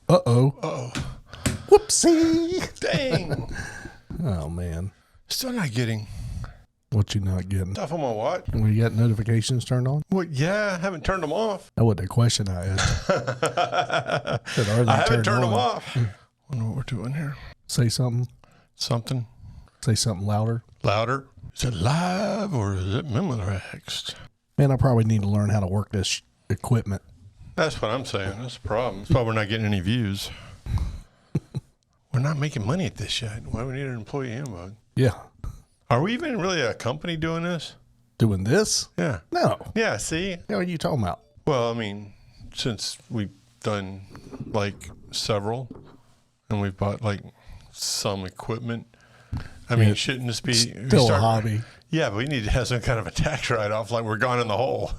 Uh-oh. Uh-oh. Whoopsie. Dang. Oh, man. Still not getting What you not getting? stuff on my watch. When you got notifications turned on? Well, yeah, I haven't turned them off. That wasn't a question I asked. I haven't turned them off. I wonder what we're doing here. Say something. Something Say something louder. louder. Is it live or is it memorized? Man, I probably need to learn how to work this equipment. That's what I'm saying. That's the problem. That's why we're not getting any views. We're not making money at this yet. Why do we need an employee handbook? Yeah. Are we even really a company doing this? Doing this? Yeah. No. Yeah, see? What are you talking about? Well, I mean, since we've done like several and we've bought like some equiment, I mean, shouldn't this be Still a hobby. Yeah, but we need to have some kind of a tax write-off like we're gone in the hole.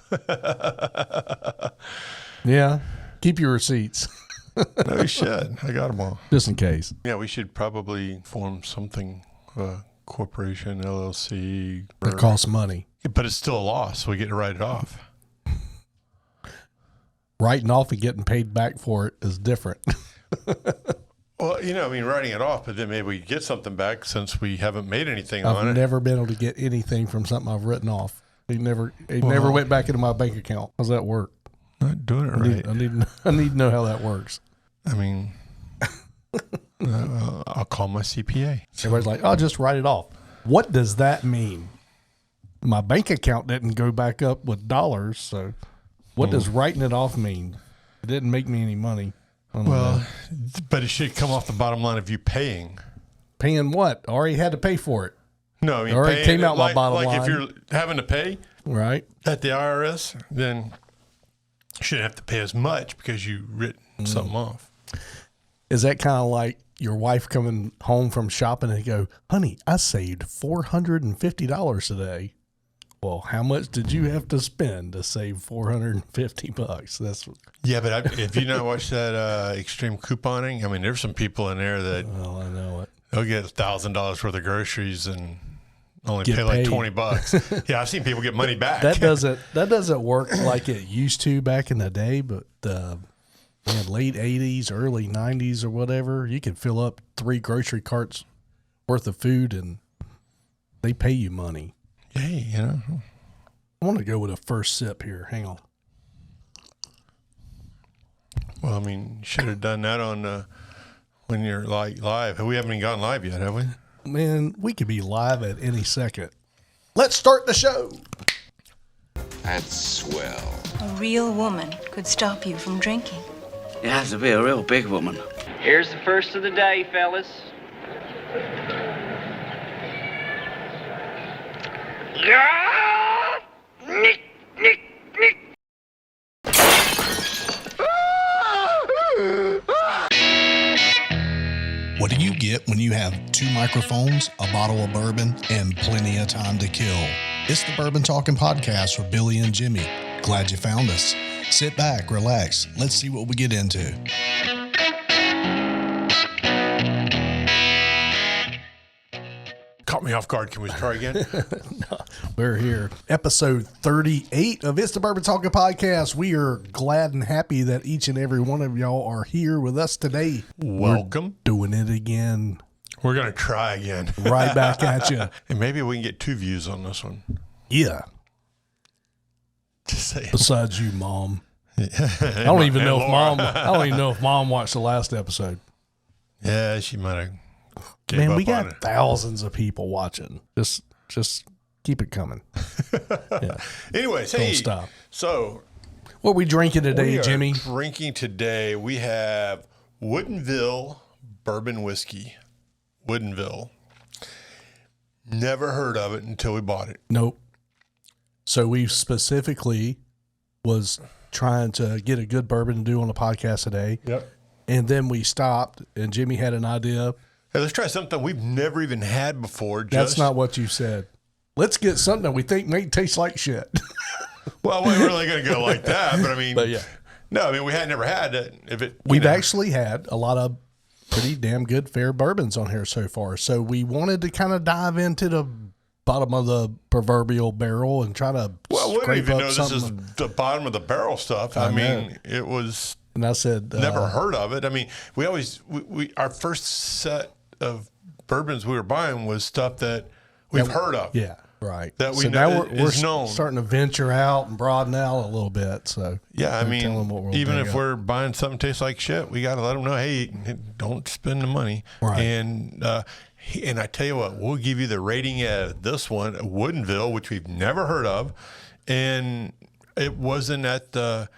Yeah. Keep your receipts. No, we should. I got them all. Just in case. Yeah, we should probably form something, corporation, LLC. It costs money. But it's still a loss, so we get to write it off. Writing off and getting paid back for it is different. Well, I mean, writing it off, but then maybe we get something back since we haven't made anything on it. I've never been able to get anything from something I've written off. It never went back into my bank account. How's that work? Not doing it right. I need to know how that works. I mean, I'll call my CPA. Everybody's like, "I'll just write it off." What does that mean? My bank account didn't go back up with dollars, so what does writing it off mean? It didn't make me any money. Well, but it should come off the bottom line of you paying. Paying what? I already had to pay for it. No, I mean, It already came out my bottom line. Like if you're having to pay Right. at the IRS, then you shouldn't have to pay as much because you written something off. Is that kind of like your wife coming home from shopping and go, "Honey, I saved $450 today." Well, how much did you have to spend to save $450? That's Yeah, but if you not watch that extreme couponing, I mean, there's some people in there that well, I know it. they'll get $1,000 worth of groceries and only Get pay like paid. $20. Yeah, I've seen people get money back. That doesn't work like it used to back in the day, but late 80s, early 90s or whatever, you could fill up 3 grocery carts worth of food and they pay you money. Hey, I want to go with a first sip here. Hang on. Well, I mean, you should have done that on when you're like live. We haven't even gone live yet, have we? Man, we could be live at any second. Let's start the show. That's swell. A real woman could stop you from drinking. You have to be a real big woman. Here's the first of the day, fellas. Nick, Nick, Nick. What do you get when you have 2 microphones, a bottle of bourbon, and plenty of time to kill? It's the Bourbon Talking Podcast with Billy and Jimmy. Glad you found us. Sit back, relax. Let's see what we get into. Caught me off guard. Can we try again? No, we're here. Episode 38 of It's the Bourbon Talking Podcast. We are glad and happy that each and every one of y'all are here with us today. Welcome. We're doing it again. We're going to try again. Right back at you. And maybe we can get 2 views on this one. Yeah. Just saying. Besides you, Mom. I don't even know if Mom watched the last episode. Yeah, she might have. Man, we got thousands of people watching. Just keep it coming. Yeah. Anyways, Don't hey, stop. So What we drinking today, we are Jimmy? drinking today, we have Woodinville bourbon whiskey. Woodinville. Never heard of it until we bought it. Nope. So we specifically was trying to get a good bourbon to do on the podcast today. Yep. And then we stopped, and Jimmy had an idea. Hey, let's try something we've never even had before. That's not what you said. Let's get something that we think may taste like shit. Well, we weren't really going to go like that, but I mean, But yeah. No, I mean, we had never had it. We've actually had a lot of pretty damn good fair bourbons on here so far. So we wanted to kind of dive into the bottom of the proverbial barrel and try to Well, we don't scrape even up know this is something. the bottom of the barrel stuff. I mean, it was And I said, never heard of it. I mean, we our first set of bourbons we were buying was stuff that we've heard of. Yeah, right. That we so know now we're is known. starting to venture out and broaden out a little bit. So Yeah, I we're mean, telling them what we'll even dig if up. we're buying something tastes like shit, we got to let them know, hey, don't spend the money. Right. And I tell you what, we'll give you the rating of this one, Woodinville, which we've never heard of, and it wasn't at the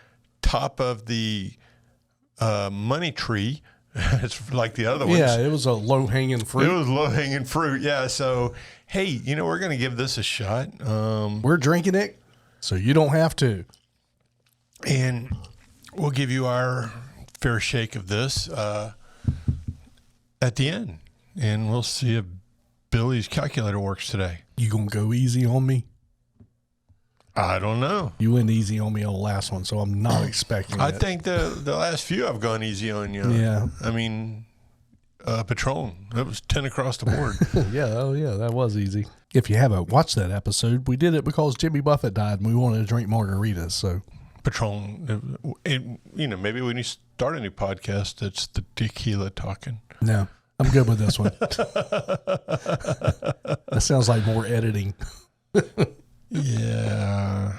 top of the money tree. It's like the other ones. Yeah, it was a low hanging fruit. It was low hanging fruit. Yeah. So, hey, we're going to give this a shot. We're drinking it, so you don't have to. And we'll give you our fair shake of this at the end. And we'll see if Billy's calculator works today. You gonna go easy on me? I don't know. You went easy on me on the last one, so I'm not expecting I it. think the last few I've gone easy on you. Yeah. I mean, Patron, that was 10 across the board. Yeah, that was easy. If you haven't watched that episode, we did it because Jimmy Buffett died and we wanted to drink margaritas. So Patron, maybe when you start a new podcast, it's the tequila talking. no, I'm good with this one. That sounds like more editing. Yeah.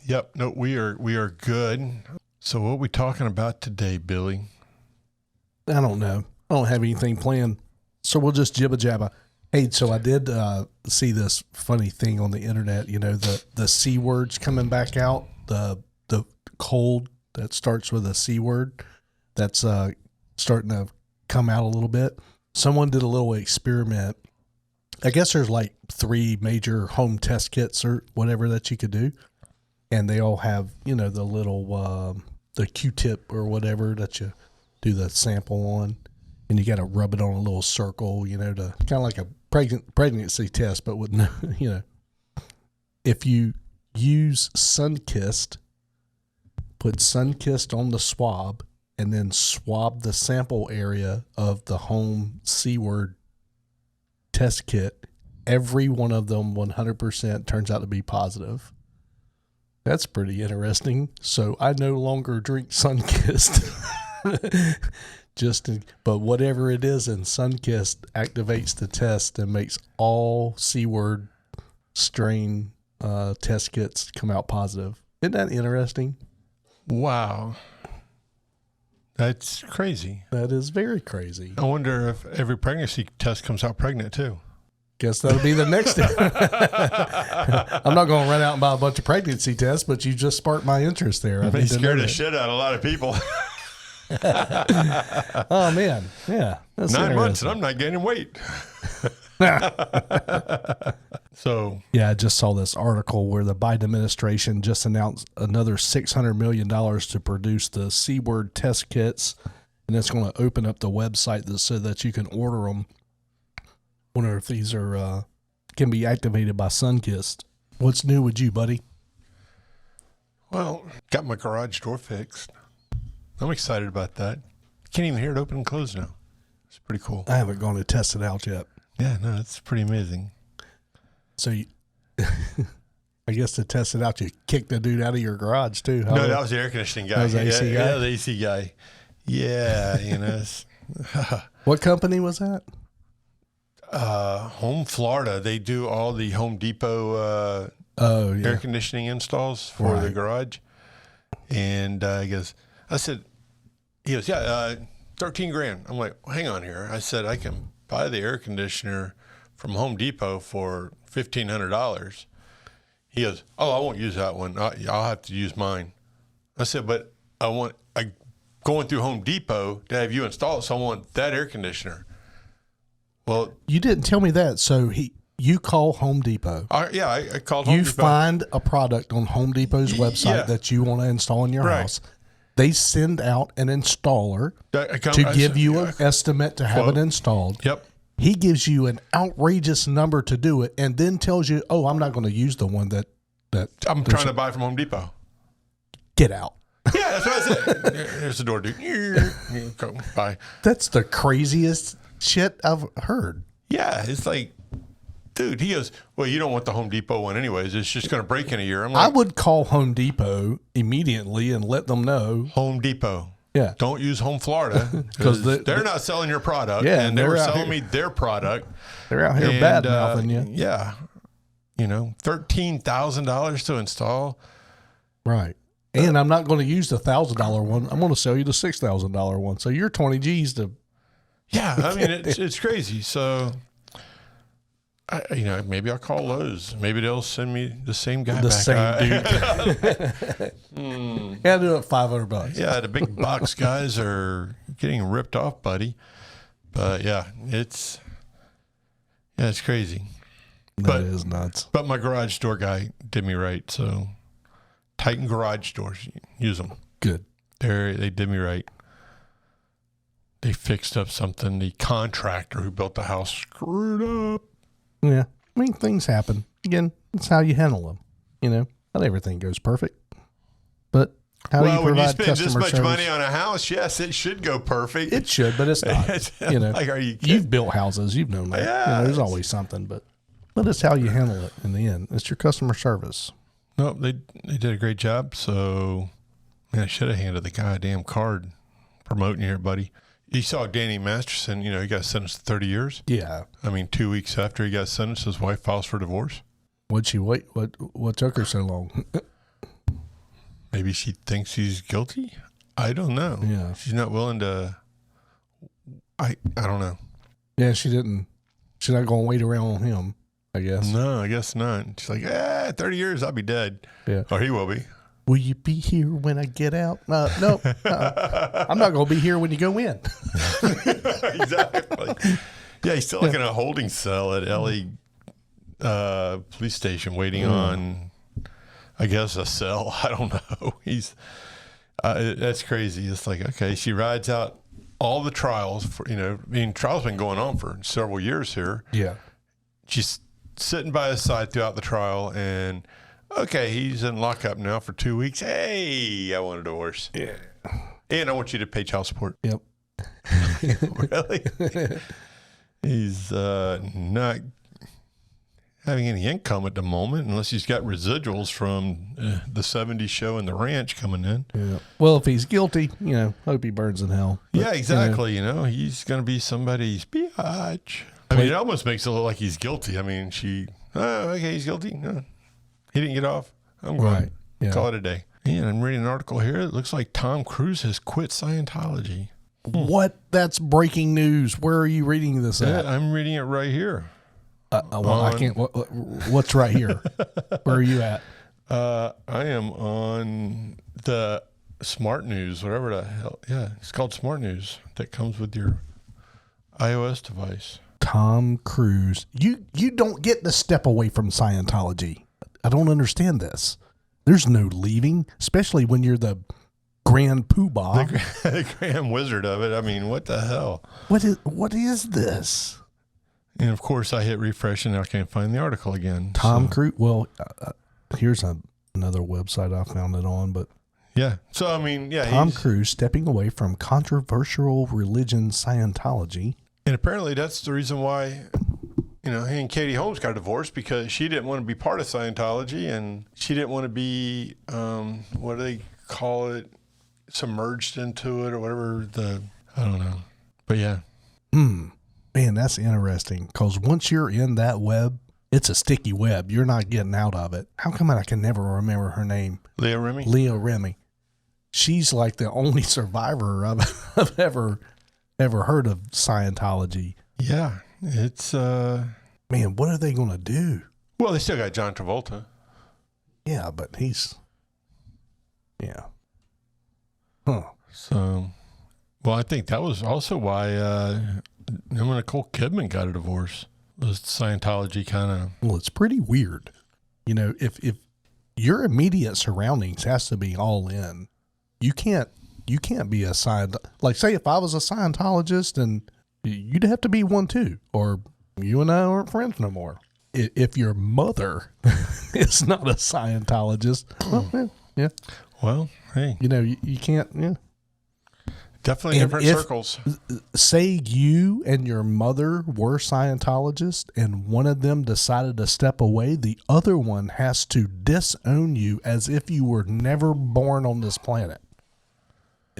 Yep. No, we are good. So what are we talking about today, Billy? I don't know. I don't have anything planned, so we'll just jibba jabba. Hey, so I did see this funny thing on the internet. The C words coming back out. The cold that starts with a C word that's starting to come out a little bit. Someone did a little experiment. I guess there's like 3 major home test kits or whatever that you could do, and they all have the little the Q-tip or whatever that you do the sample on, and you got to rub it on a little circle, to kind of like a pregnancy test, but with no, if you use Sunkissed, put Sunkissed on the swab, and then swab the sample area of the home C-word test kit, every one of them 100% turns out to be positive. That's pretty interesting. So I no longer drink Sunkissed. But whatever it is in Sunkissed activates the test and makes all C-word strain test kits come out positive. Isn't that interesting? Wow. That's crazy. That is very crazy. I wonder if every pregnancy test comes out pregnant too. Guess that'll be the next step. I'm not going to run out and buy a bunch of pregnancy tests, but you just sparked my interest there. They scared the shit out of a lot of people. Oh, man. Yeah. That's 9 months and I'm not gaining weight. So yeah, I just saw this article where the Biden administration just announced another $600 million to produce the C-word test kits, and it's going to open up the website so that you can order them. Wonder if these are can be activated by Sunkissed. What's new with you, buddy? Well, got my garage door fixed. I'm excited about that. Can't even hear it open and close now. It's pretty cool. I haven't gone to test it out yet. Yeah, no, it's pretty amazing. So I guess to test it out, you kicked the dude out of your garage too. Huh? No, that was the air conditioning guy. That was the AC guy? Yeah, the AC guy. Yeah, What company was that? Home Florida. They do all the Home Depot air conditioning installs for the garage. And he goes, he goes, yeah, 13 grand. I'm like, well, hang on here. I said, I can buy the air conditioner from Home Depot for $1,500. He goes, oh, I won't use that one. I'll have to use mine. I said, but I going through Home Depot to have you install it, so I want that air conditioner. Well, You didn't tell me that. So you call Home Depot. I called Home You Depot. find a product on Home Depot's website that you want to install in your house. They send out an installer to give you an estimate to have it installed. Yep. He gives you an outrageous number to do it and then tells you, oh, I'm not going to use the one that I'm trying to buy from Home Depot. Get out. Yeah, that's what I said. Here's the door, dude. Go, bye. That's the craziest shit I've heard. Yeah, it's like, dude, he goes, well, you don't want the Home Depot one anyways. It's just going to break in a year. I'm like, I would call Home Depot immediately and let them know. Home Depot. Yeah. Don't use Home Florida because they're not selling your product. Yeah, and they were selling me their product. They're out here bad mouthing you. Yeah. $13,000 to install. Right. And I'm not going to use the $1,000 one. I'm going to sell you the $6,000 one. So you're 20 G's to. Yeah. I mean, it's crazy. So, maybe I'll call Lowe's. Maybe they'll send me the same guy the back. Same dude. Yeah, do it $500. Yeah. The big box guys are getting ripped off, buddy. But yeah, it's crazy. That is nuts. But my garage door guy did me right. So Titan garage doors, use them. Good. They did me right. They fixed up something. The contractor who built the house screwed up. Yeah. I mean, things happen. Again, that's how you handle them. Not everything goes perfect. But how do you provide when you spend customer this much service? money on a house, yes, it should go perfect. It should, but it's not. Like, are you kidding? You've built houses. You've known that. Yeah, there's always something, but it's how you handle it in the end. It's your customer service. No, they did a great job. So, I should have handed the guy a damn card promoting you here, buddy. You saw Danny Masterson, he got sentenced to 30 years. Yeah. I mean, 2 weeks after he got sentenced, his wife files for divorce. What'd she wait? What took her so long? Maybe she thinks he's guilty. I don't know. Yeah. She's not willing to. I don't know. Yeah, she didn't. She's not going to wait around on him, I guess. No, I guess not. She's like, 30 years, I'll be dead. Yeah. Or he will be. Will you be here when I get out? No. I'm not going to be here when you go in. Exactly. Yeah, he's still like in a holding cell at LA police station waiting on, I guess, a cell. I don't know. That's crazy. It's like, okay, she rides out all the trials for, trials been going on for several years here. Yeah. She's sitting by his side throughout the trial and, okay, he's in lockup now for 2 weeks. Hey, I want a divorce. Yeah. And I want you to pay child support. Yep. Really? He's not having any income at the moment unless he's got residuals from the 70s show and the ranch coming in. Yeah. Well, if he's guilty, hope he burns in hell. But, yeah, exactly. He's going to be somebody's biatch. I mean, it almost makes it look like he's guilty. I mean, okay, he's guilty. No. He didn't get off. I'm going. Right. Yeah. Call it a day. And I'm reading an article here. It looks like Tom Cruise has quit Scientology. What? That's breaking news. Where are you reading this at? I'm reading it right here. I can't. What's right here? Where are you at? I am on the Smart News, whatever the hell. Yeah, it's called Smart News. That comes with your iOS device. Tom Cruise. You don't get to step away from Scientology. I don't understand this. There's no leaving, especially when you're the grand poobah. The grand wizard of it. I mean, what the hell? What is this? And of course, I hit refresh and I can't find the article again. Tom Cruise. Well, here's another website I found it on, but yeah. So I mean, yeah, Tom Cruise stepping away from controversial religion Scientology, and apparently that's the reason why. He and Katie Holmes got divorced because she didn't want to be part of Scientology and she didn't want to be, what do they call it, submerged into it or whatever. I don't know. But yeah. Man, that's interesting because once you're in that web, it's a sticky web. You're not getting out of it. How come I can never remember her name? Leah Remini? Leah Remini. She's like the only survivor I've ever heard of Scientology. Yeah. It's man, what are they going to do? Well, they still got John Travolta. Yeah, but he's huh. So, well, I think that was also why Nicole Kidman got a divorce. Was Scientology kind of? Well, it's pretty weird. If your immediate surroundings has to be all in, you can't be a like say if I was a Scientologist and you'd have to be one too, or you and I aren't friends no more. If your mother is not a Scientologist, well, yeah. Well, hey, you can't. Yeah, definitely and different circles. Say you and your mother were Scientologists, and one of them decided to step away. The other one has to disown you as if you were never born on this planet.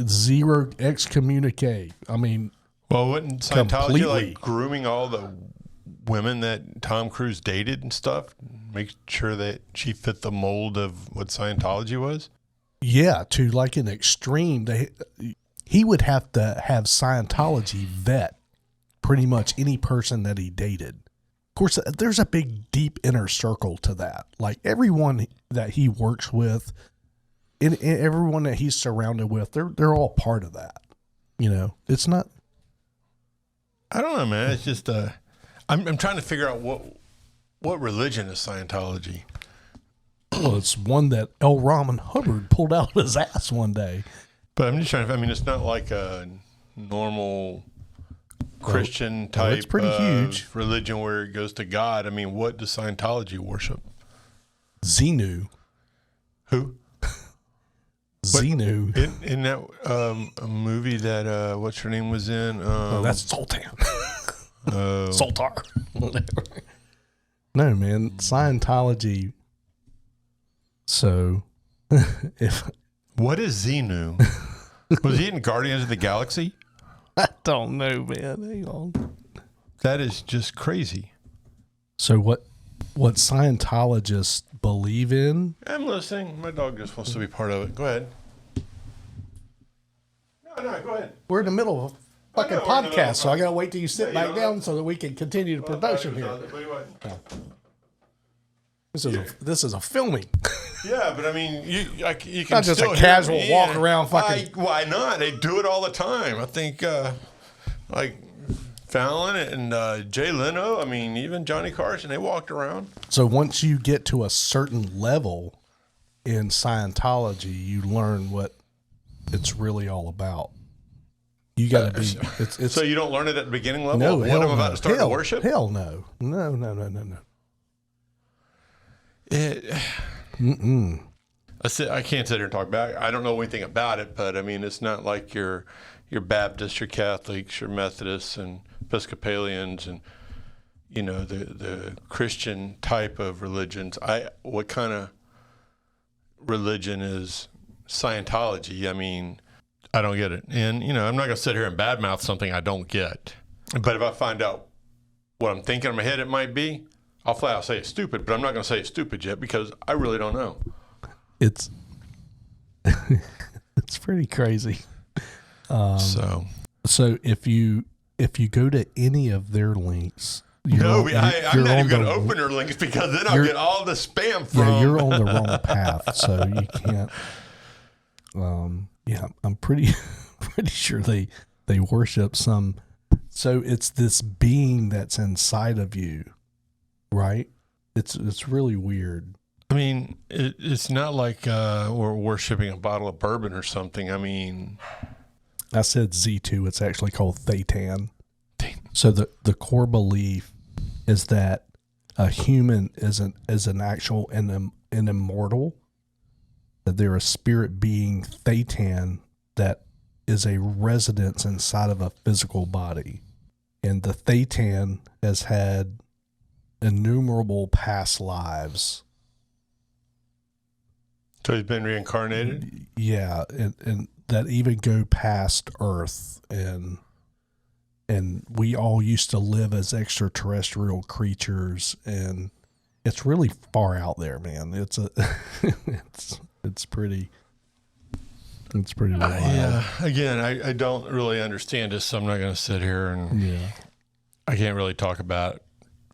zero excommunicate. I mean, well, wouldn't Scientology completely. like grooming all the women that Tom Cruise dated and stuff, make sure that she fit the mold of what Scientology was? Yeah, to like an extreme. He would have to have Scientology vet pretty much any person that he dated. Of course, there's a big, deep inner circle to that. Like everyone that he works with, and everyone that he's surrounded with, they're all part of that. You know, it's not. I don't know, man. It's just I'm trying to figure out what religion is Scientology. Well, it's one that L. Ron Hubbard pulled out his ass one day. But I'm just trying to. I mean, it's not like a normal Christian type it's pretty huge religion where it goes to God. I mean, what does Scientology worship? Xenu. Who? Xenu. In that a movie that what's her name was in? That's Sultan. Sultar. Whatever. No, man. Scientology. So, what is Xenu? Was he in Guardians of the Galaxy? I don't know, man. Hang on. That is just crazy. So what Scientologists believe in? I'm listening. My dog just wants to be part of it. Go ahead. No, go ahead. We're in the middle of a fucking I know, we're in the middle podcast, of so I gotta wait till you sit back down so that we can continue the production here. This is a filming. Yeah, but I mean, you can Not just still a hear casual me. walk around fucking. Why not? They do it all the time. I think like Fallon and Jay Leno. I mean, even Johnny Carson. They walked around. So once you get to a certain level in Scientology, you learn what it's really all about. You got to be. It's so you don't learn it at the beginning level. no, what hell I'm about no. to start to worship. Hell no, no. I can't sit here and talk back. I don't know anything about it, but I mean, it's not like your Baptists, your Catholics, your Methodists, and Episcopalians, and you know the Christian type of religions. What kind of religion is Scientology? I mean, I don't get it, and you know, I'm not gonna sit here and badmouth something I don't get. But if I find out what I'm thinking in my head it might be, I'll flat out say it's stupid, but I'm not going to say it's stupid yet because I really don't know. It's pretty crazy. So if you go to any of their links, I'm not even going to open their links because then I'll get all the spam from. Yeah, you're on the wrong path, so you can't. Yeah, I'm pretty sure they worship some. So it's this being that's inside of you. Right? It's really weird. I mean, it's not like we're worshiping a bottle of bourbon or something. I mean, I said Z2. It's actually called Thetan. So the core belief is that a human is an actual and an immortal. That they're a spirit being, Thetan, that is a residence inside of a physical body, and the Thetan has had innumerable past lives. So he's been reincarnated? Yeah, and that even go past Earth, and we all used to live as extraterrestrial creatures, and it's really far out there, man. It's pretty wild. Yeah. Again, I don't really understand this, so I'm not going to sit here and I can't really talk about.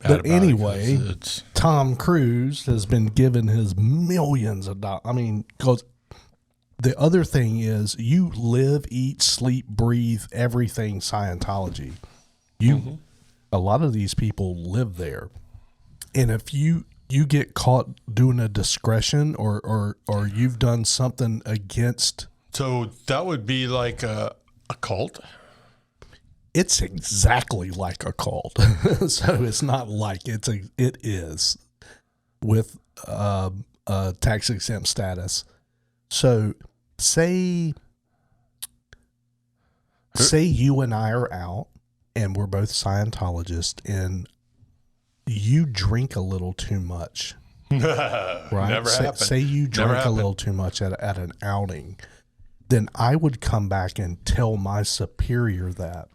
But anyway, Tom Cruise has been given his millions of dollars. I mean, because the other thing is you live, eat, sleep, breathe, everything Scientology. A lot of these people live there. And if you get caught doing a discretion or you've done something against. So that would be like a cult? It's exactly like a cult. So it's not like it is with tax exempt status. So say you and I are out and we're both Scientologists and you drink a little too much. Right? Never happened. Say you drink a little too much at an outing then I would come back and tell my superior that.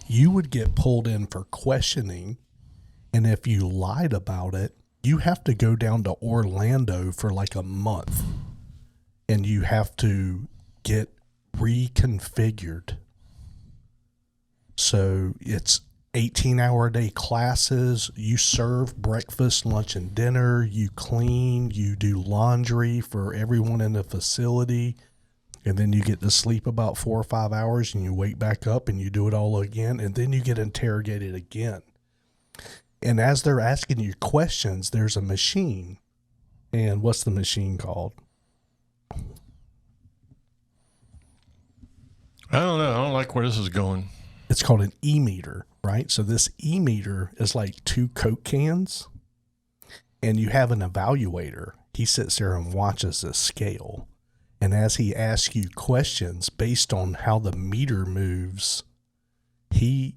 You would get pulled in for questioning, and if you lied about it, you have to go down to Orlando for like a month, and you have to get reconfigured. So it's 18-hour-a-day classes. You serve breakfast, lunch, and dinner. You clean. You do laundry for everyone in the facility. And then you get to sleep about 4 or 5 hours, and you wake back up and you do it all again. And then you get interrogated again. And as they're asking you questions, there's a machine. And what's the machine called? I don't know. I don't like where this is going. It's called an e-meter, right? So this e-meter is like 2 Coke cans, and you have an evaluator. He sits there and watches the scale. And as he asks you questions based on how the meter moves, he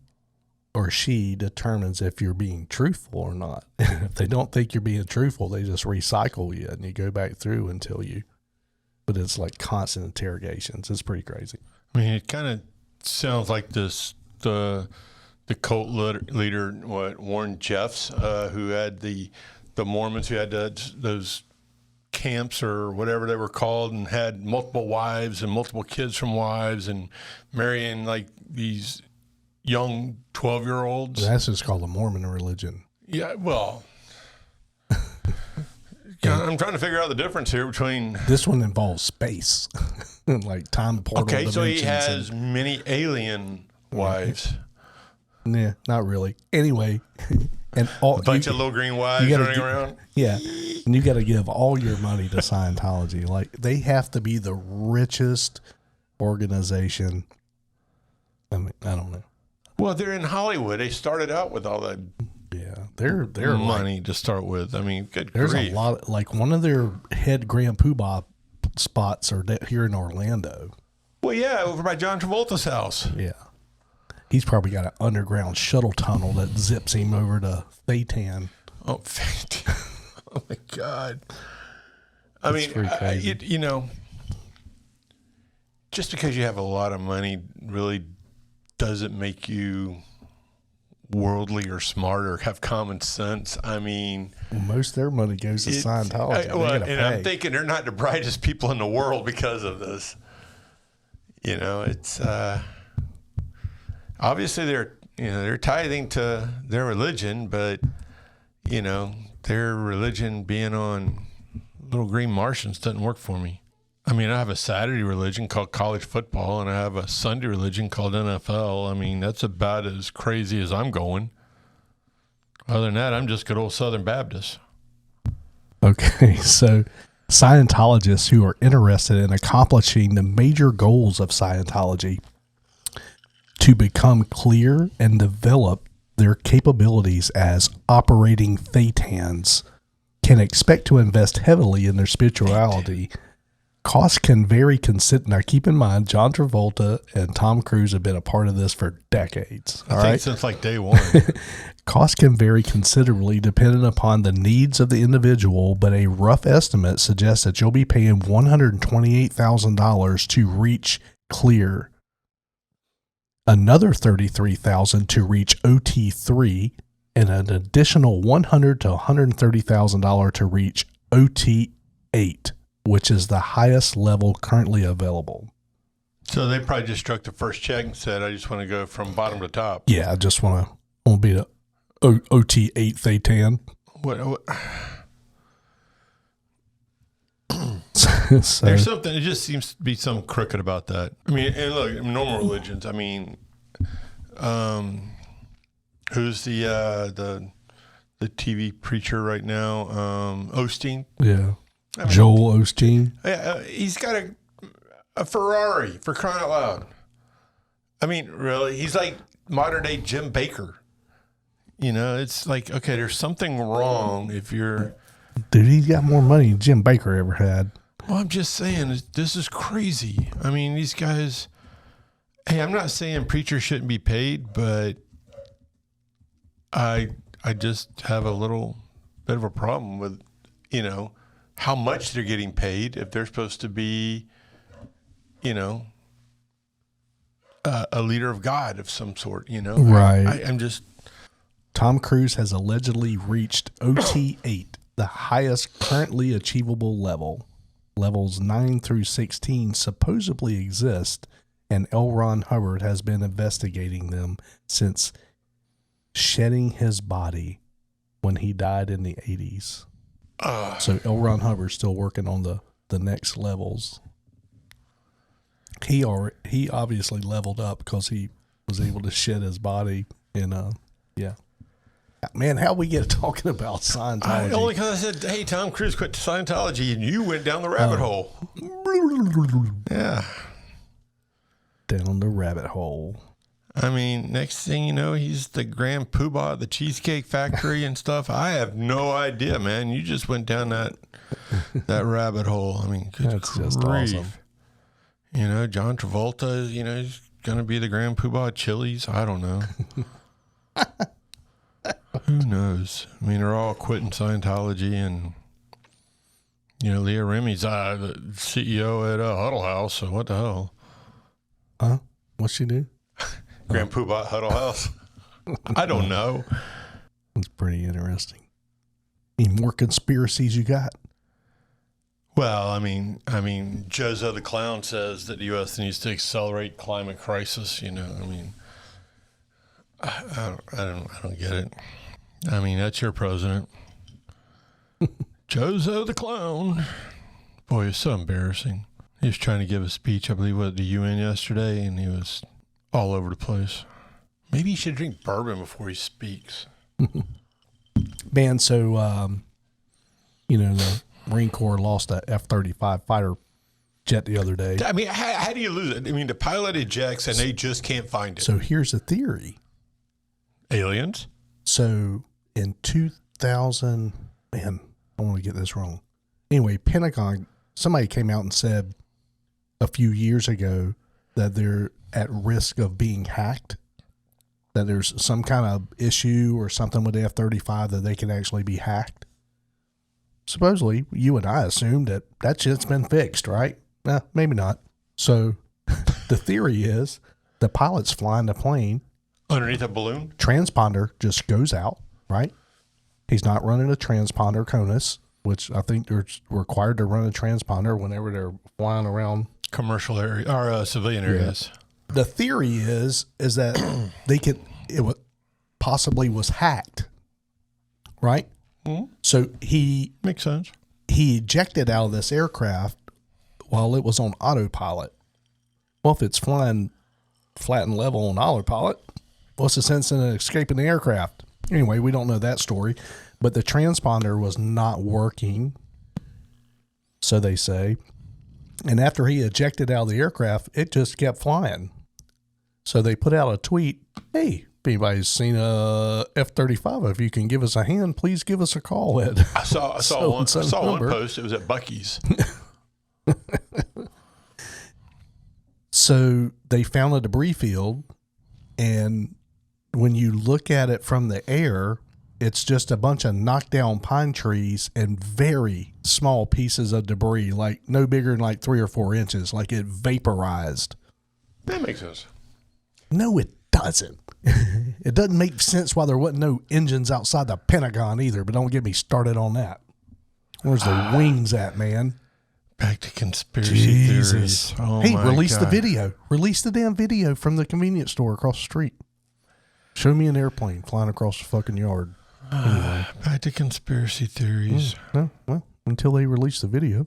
or she determines if you're being truthful or not. If they don't think you're being truthful, they just recycle you, and you go back through until you, but it's like constant interrogations. It's pretty crazy. I mean, it kind of sounds like this, the cult leader, Warren Jeffs, who had the Mormons who had those camps or whatever they were called, and had multiple wives and multiple kids from wives, and marrying like these young 12-year-olds. That's just called the Mormon religion. Yeah, well, I'm trying to figure out the difference here between. This one involves space, like time portal. Okay, so he dimensions has many alien wives. Yeah, not really. Anyway, and all A bunch of little green wives running around. Yeah, and you got to give all your money to Scientology. Like, they have to be the richest organization. I mean, I don't know. Well, they're in Hollywood. They started out with all that. Yeah, they're money to start with. I mean, good there's grief. a lot. Like, one of their head Grand Poobah spots are here in Orlando. Well, yeah, over by John Travolta's house. Yeah. He's probably got an underground shuttle tunnel that zips him over to Thaytan. Oh, oh my God. I mean, you know, just because you have a lot of money really doesn't make you worldly or smart or have common sense. I mean, well, most of their money goes to Scientology. I'm thinking they're not the brightest people in the world because of this. You know, it's obviously they're tithing to their religion, but you know, their religion being on little green Martians doesn't work for me. I mean, I have a Saturday religion called college football, and I have a Sunday religion called NFL. I mean, that's about as crazy as I'm going. Other than that, I'm just good old Southern Baptist. Okay, so Scientologists who are interested in accomplishing the major goals of Scientology to become clear and develop their capabilities as operating Thaytans can expect to invest heavily in their spirituality. Costs can vary Now, keep in mind, John Travolta and Tom Cruise have been a part of this for decades. I think since like day one. Costs can vary considerably depending upon the needs of the individual, but a rough estimate suggests that you'll be paying $128,000 to reach clear, another $33,000 to reach OT3, and an additional $100,000 to $130,000 to reach OT8, which is the highest level currently available. So they probably just struck the first check and said, I just want to go from bottom to top. Yeah, I just want to be the OT8 Thaytan. What? So, there's something, it just seems to be something crooked about that. I mean, and look, normal religions, I mean, who's the TV preacher right now? Osteen? Yeah. I mean, Joel Osteen. He's got a Ferrari, for crying out loud. I mean, really, he's like modern day Jim Baker. You know, it's like, okay, there's something wrong if you're. Dude, he's got more money than Jim Baker ever had. Well, I'm just saying, this is crazy. I mean, these guys. Hey, I'm not saying preachers shouldn't be paid, but I just have a little bit of a problem with, you know, how much they're getting paid if they're supposed to be you know, a leader of God of some sort, you know? Right. I'm just... Tom Cruise has allegedly reached OT8, the highest currently achievable level. Levels 9 through 16 supposedly exist, and L. Ron Hubbard has been investigating them since shedding his body when he died in the 80s. So L. Ron Hubbard's still working on the next levels. He obviously leveled up because he was able to shed his body, and yeah. Man, how we get talking about Scientology? Only because I said, hey, Tom Cruise quit Scientology, and you went down the rabbit hole. Yeah. Down the rabbit hole. I mean, next thing you know, he's the grand poobah at the Cheesecake Factory and stuff. I have no idea, man. You just went down that rabbit hole. I mean, good That's grief. just awesome. You know, John Travolta, you know, he's going to be the grand poobah at Chili's. I don't know. Who knows? I mean, they're all quitting Scientology, and, you know, Leah Remy's the CEO at Huddle House, so what the hell? Huh? What's she do? Grand Poobah at Huddle House? I don't know. That's pretty interesting. Any more conspiracies you got? Well, I mean, Jozo the Clown says that the U.S. needs to accelerate climate crisis. You know, I mean, I don't get it. I mean, that's your president, Jozo the Clown. Boy, it's so embarrassing. He was trying to give a speech, I believe, at the UN yesterday, and he was all over the place. Maybe he should drink bourbon before he speaks. Man, so you know, the Marine Corps lost a F-35 Fighter Jet the other day. I mean, how do you lose it? I mean, the pilot ejects and they just can't find it. So here's a theory. Aliens? So in 2000, man, I want to get this wrong. Anyway, Pentagon, somebody came out and said a few years ago that they're at risk of being hacked, that there's some kind of issue or something with the F-35 that they can actually be hacked. Supposedly, you and I assumed that shit's been fixed, right? Maybe not. So the theory is the pilot's flying the plane. Underneath a balloon? Transponder just goes out, right? He's not running a transponder CONUS, which I think they're required to run a transponder whenever they're flying around Commercial area or civilian areas. Yeah. The theory is that possibly was hacked, right? Mm-hmm. So he makes sense. He ejected out of this aircraft while it was on autopilot. Well, if it's flying flat and level on autopilot, what's the sense in escaping the aircraft? Anyway, we don't know that story, but the transponder was not working, so they say. And after he ejected out of the aircraft, it just kept flying. So they put out a tweet, hey, if anybody's seen a F-35, if you can give us a hand, please give us a call. I saw one post. It was at Buc-ee's. So they found a debris field, and when you look at it from the air, it's just a bunch of knocked down pine trees and very small pieces of debris, like no bigger than like 3 or 4 inches, like it vaporized. That makes sense. No, it doesn't. It doesn't make sense why there wasn't no engines outside the Pentagon either, but don't get me started on that. Where's the wings at, man? Back to conspiracy theories. Oh, hey, release the video. Release the damn video from the convenience store across the street. Show me an airplane flying across the fucking yard. Anyway. Back to conspiracy theories. Well, until they release the video,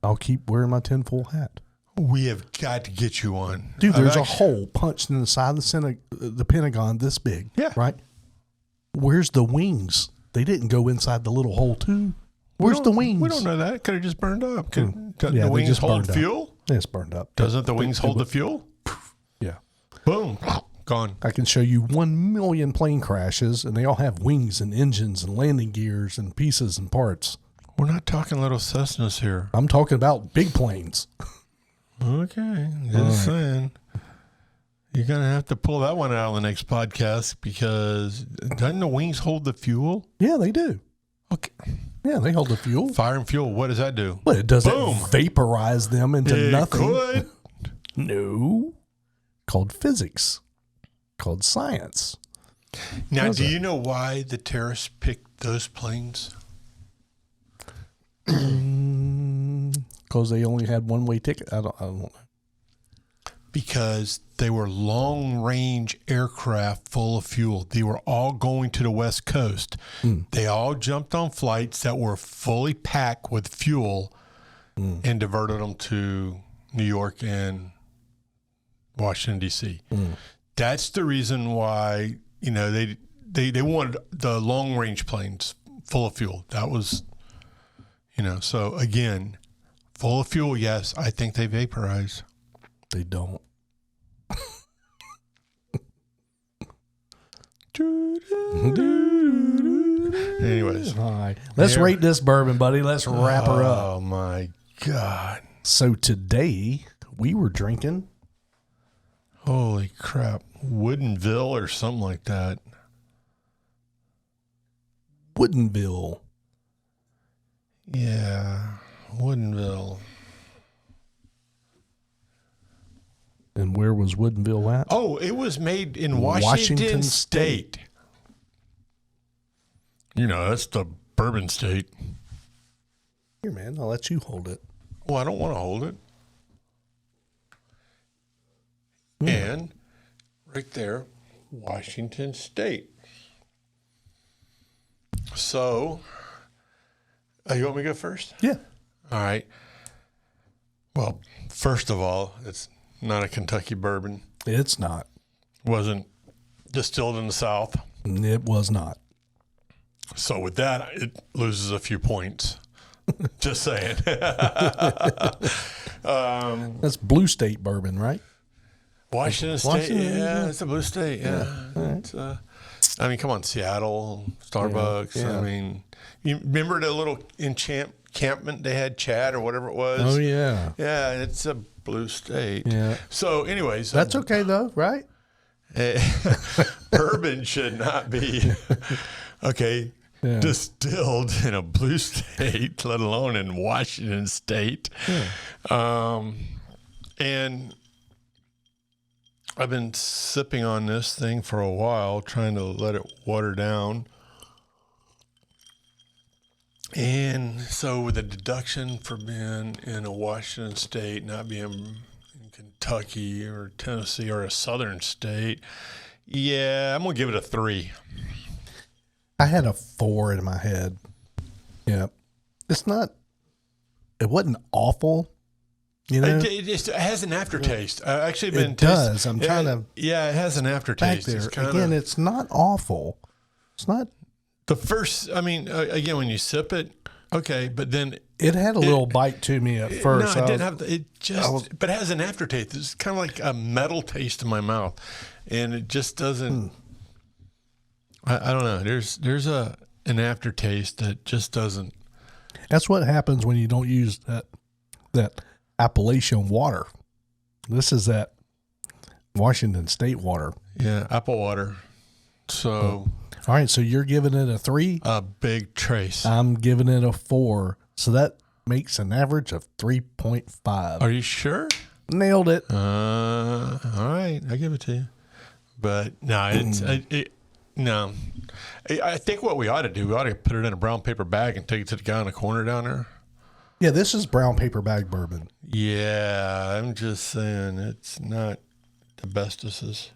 I'll keep wearing my tinfoil hat. We have got to get you on. Dude, there's a hole punched in the side of the Pentagon this big. Yeah. Right? Where's the wings? They didn't go inside the little hole, too. Where's the wings? We don't know that. Could have just burned up. Doesn't Yeah, the they wings just hold burned fuel? It's burned up. Doesn't the wings hold the fuel? Yeah. Boom. Gone. I can show you 1 million plane crashes, and they all have wings and engines and landing gears and pieces and parts. We're not talking little Cessnas here. I'm talking about big planes. Okay. Just saying. You're going to have to pull that one out on the next podcast, because doesn't the wings hold the fuel? Yeah, they do. Okay. Yeah, they hold the fuel. Fire and fuel. What does that do? But it doesn't Boom. vaporize them into nothing. Could. No. Called physics. Called science. Now, do you know why the terrorists picked those planes? Because they only had one-way ticket. I don't know. Because they were long-range aircraft full of fuel. They were all going to the West Coast. They all jumped on flights that were fully packed with fuel and diverted them to New York and Washington, D.C. That's the reason why, they wanted the long-range planes full of fuel. That was, so again, full of fuel, yes, I think they vaporize. They don't. Anyways. All right. Let's rate this bourbon, buddy. Let's wrap her up. Oh, my God. So today we were drinking. Holy crap. Woodinville or something like that. Woodinville. Yeah. Woodinville. And where was Woodinville at? Oh, it was made in Washington State. That's the bourbon state. Here, man, I'll let you hold it. Well, I don't want to hold it. And right there, Washington State. So, you want me to go first? Yeah. All right. Well, first of all, it's not a Kentucky bourbon. It's not. Wasn't distilled in the South. It was not. So with that, it loses a few points. Just saying. That's Blue State bourbon, right? Washington State, yeah, it's a blue state, yeah. It's, come on, Seattle, Starbucks. Yeah. You remember the little encampment they had, Chad or whatever it was? Oh, yeah. Yeah, it's a blue state. Yeah. So, anyways. That's okay, though, right? Bourbon should not be, distilled in a blue state, let alone in Washington State. Yeah. And I've been sipping on this thing for a while, trying to let it water down. And so with the deduction for being in a Washington state, not being in Kentucky or Tennessee or a southern state, yeah, I'm going to give it a 3. I had a 4 in my head. Yeah. It wasn't awful. It has an aftertaste. I've actually been. It does. I'm trying to. Yeah, it has an aftertaste. Back there. Again, it's not awful. It's not. The first, again, when you sip it, okay, but then. It had a little bite to me at first. No, it didn't have. But it has an aftertaste. It's kind of like a metal taste in my mouth. And it just doesn't. I don't know. There's an aftertaste that just doesn't. That's what happens when you don't use that Appalachian water. This is that Washington State water. Yeah, apple water. So. All right, so you're giving it a 3? A big trace. I'm giving it a 4. So that makes an average of 3.5. Are you sure? Nailed it. All right, I give it to you. But no, no. I think what we ought to do, we ought to put it in a brown paper bag and take it to the guy in the corner down there. Yeah, this is brown paper bag bourbon. Yeah, I'm just saying it's not the bestest.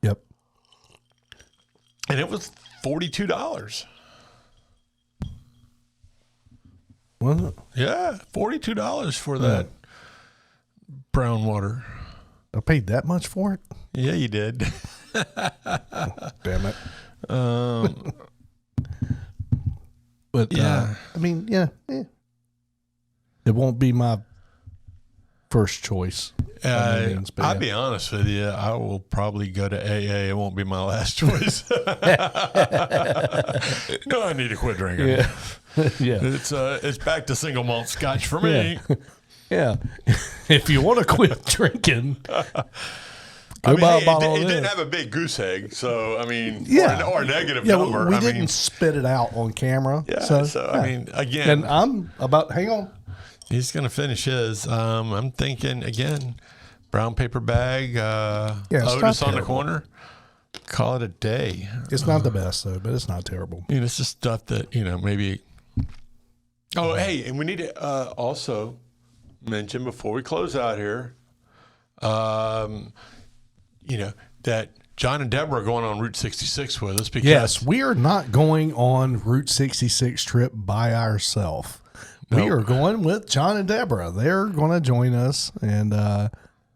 Yep. And it was $42. Was it? Yeah, $42 for that brown water. I paid that much for it? Yeah, you did. Damn it. But yeah. It won't be my first choice. I'll be honest with you. I will probably go to AA. It won't be my last choice. No, I need to quit drinking. Yeah. Yeah. It's back to single malt scotch for me. Yeah. If you want to quit drinking, it didn't have a big goose egg, so or a negative number. We didn't spit it out on camera. Yeah. So again, and I'm about. Hang on. He's going to finish his. I'm thinking, again, brown paper bag, it's Otis not on the terrible. corner. Call it a day. It's not the best though, but it's not terrible. It's just stuff that maybe. Oh, hey, and we need to also mention before we close out here, that John and Deborah are going on Route 66 with us because Yes, we are not going on Route 66 trip by ourselves. We Nope. are going with John and Deborah. They're going to join us, and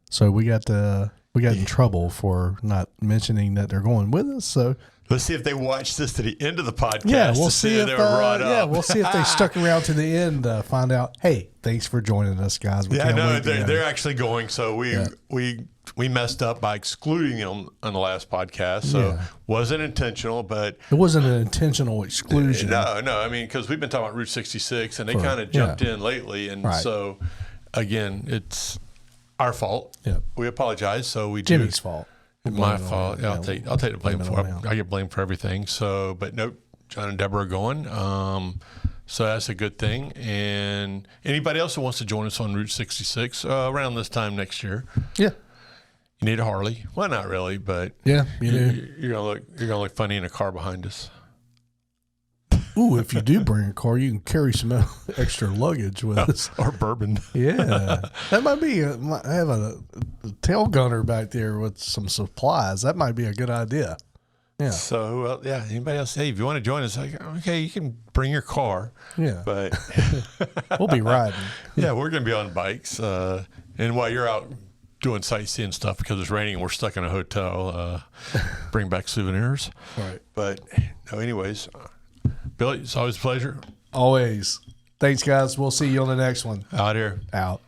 so we got in trouble for not mentioning that they're going with us. So let's see if they watch this to the end of the podcast. yeah, we'll to see if they were brought up. we'll see if they stuck around to the end. Find out. Hey, thanks for joining us, guys. We Yeah, can't no, wait to go. they're actually going. So we messed up by excluding them on the last podcast. So wasn't intentional, but It wasn't an intentional exclusion. no. I mean, because we've been talking about Route 66, and they kind of jumped in lately, and Right. so again, it's our fault. Yeah. We apologize. So we Jimmy's do. fault. My fault. Yeah, I'll take the blame blame it for on it. him. I get blamed for everything. So, but nope, John and Deborah are going. So that's a good thing. And anybody else who wants to join us on Route 66 around this time next year, Yeah. you need a Harley. Well, not really, but Yeah, you do. you're gonna look funny in a car behind us. Ooh, if you do bring a car, you can carry some extra luggage with us. Or bourbon. Yeah, that might be. I have a tail gunner back there with some supplies. That might be a good idea. Yeah, So, anybody else? Hey, if you want to join us, okay, you can bring your car. yeah. But We'll be riding. yeah, we're going to be on bikes. And while you're out doing sightseeing stuff because it's raining and we're stuck in a hotel, bring back souvenirs. Right. But no, anyways, Billy, it's always a pleasure. Always. Thanks, guys. We'll see you on the next one. Out here. Out.